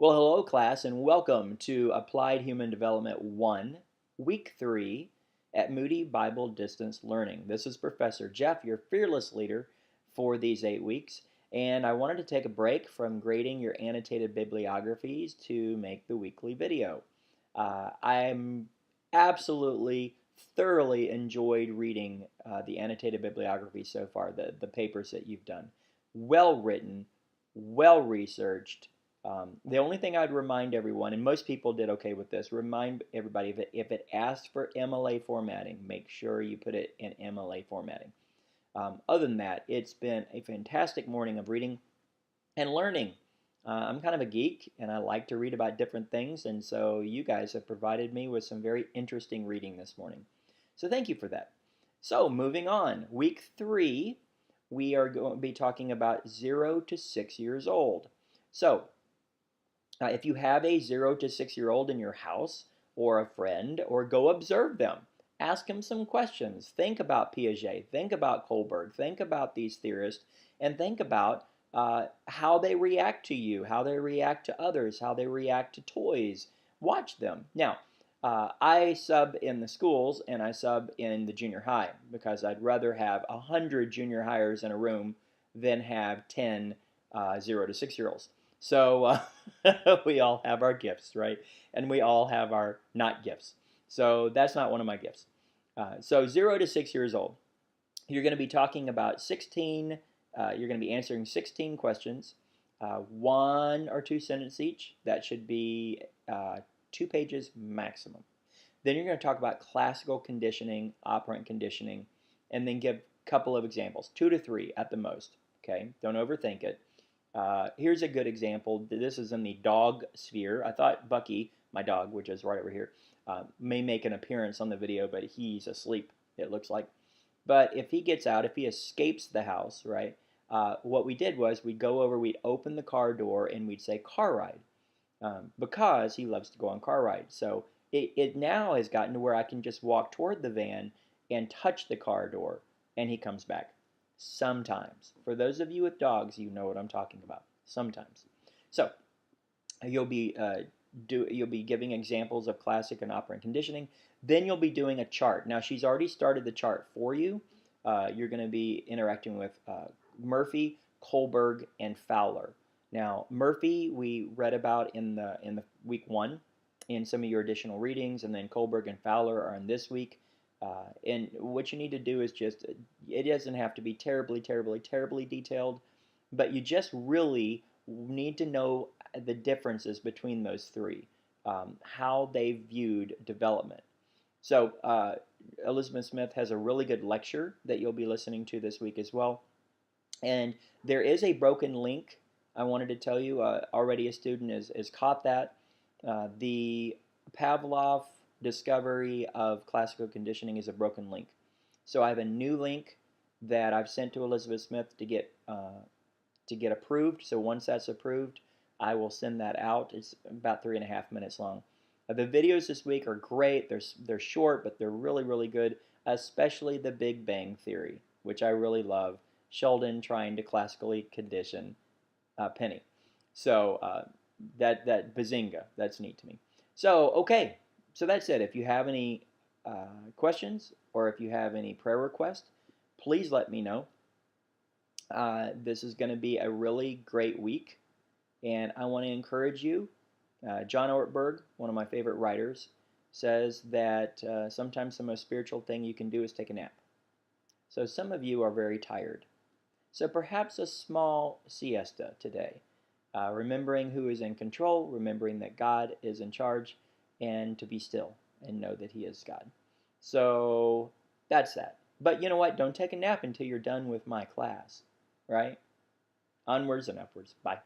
Well, hello, class, and welcome to Applied Human Development 1, Week 3 at Moody Bible Distance Learning. This is Professor Jeff, your fearless leader for these 8 weeks, and I wanted to take a break from grading your annotated bibliographies to make the weekly video. I'm absolutely, thoroughly enjoyed reading the annotated bibliography so far, the papers that you've done. Well written, well researched. The only thing I'd remind everyone, and most people did okay with this, remind everybody if it asks for MLA formatting, make sure you put it in MLA formatting. Other than that, it's been a fantastic morning of reading and learning. I'm kind of a geek and I like to read about different things, and so you guys have provided me with some very interesting reading this morning. So thank you for that. So moving on, week 3, we are going to be talking about 0 to 6 years old. So if you have a 0 to 6-year-old in your house or a friend, or go observe them, ask them some questions. Think about Piaget, think about Kohlberg, think about these theorists, and think about how they react to you, how they react to others, how they react to toys. Watch them. Now, I sub in the schools and I sub in the junior high because I'd rather have 100 junior hires in a room than have 10 0 to 6-year-olds. So we all have our gifts, right? And we all have our not gifts. So that's not one of my gifts. So 0 to 6 years old, you're going to be talking about 16, you're going to be answering 16 questions, 1 or 2 sentences each. That should be 2 pages maximum. Then you're going to talk about classical conditioning, operant conditioning, and then give a couple of examples, 2 to 3 at the most. Okay, don't overthink it. Here's a good example. This is in the dog sphere. I thought Bucky, my dog, which is right over here, may make an appearance on the video, but he's asleep, it looks like. But if he gets out, if he escapes the house, right, what we did was we'd go over, we'd open the car door, and we'd say car ride, because he loves to go on car rides. So it now has gotten to where I can just walk toward the van and touch the car door, and he comes back. Sometimes. For those of you with dogs, you know what I'm talking about. Sometimes. So you'll be giving examples of classic and operant conditioning. Then you'll be doing a chart. Now she's already started the chart for you. You're going to be interacting with Murphy, Kohlberg, and Fowler. Now Murphy we read about in the week 1 in some of your additional readings, and then Kohlberg and Fowler are in this week. And what you need to do is just, it doesn't have to be terribly, terribly, terribly detailed, but you just really need to know the differences between those three, how they viewed development. So Elizabeth Smith has a really good lecture that you'll be listening to this week as well. And there is a broken link I wanted to tell you. Already a student has caught that. The Pavlov discovery of classical conditioning is a broken link. So I have a new link that I've sent to Elizabeth Smith to get approved. So once that's approved, I will send that out. It's about 3.5 minutes long. The videos this week are great. They're short, but they're really, really good, especially the Big Bang Theory, which I really love. Sheldon trying to classically condition Penny. So that bazinga, that's neat to me. So, okay, so that's it. If you have any questions or if you have any prayer requests, please let me know. This is going to be a really great week, and I want to encourage you. John Ortberg, one of my favorite writers, says that sometimes the most spiritual thing you can do is take a nap. So some of you are very tired. So perhaps a small siesta today, remembering who is in control, remembering that God is in charge, and to be still and know that He is God. So that's that. But you know what? Don't take a nap until you're done with my class, right? Onwards and upwards. Bye.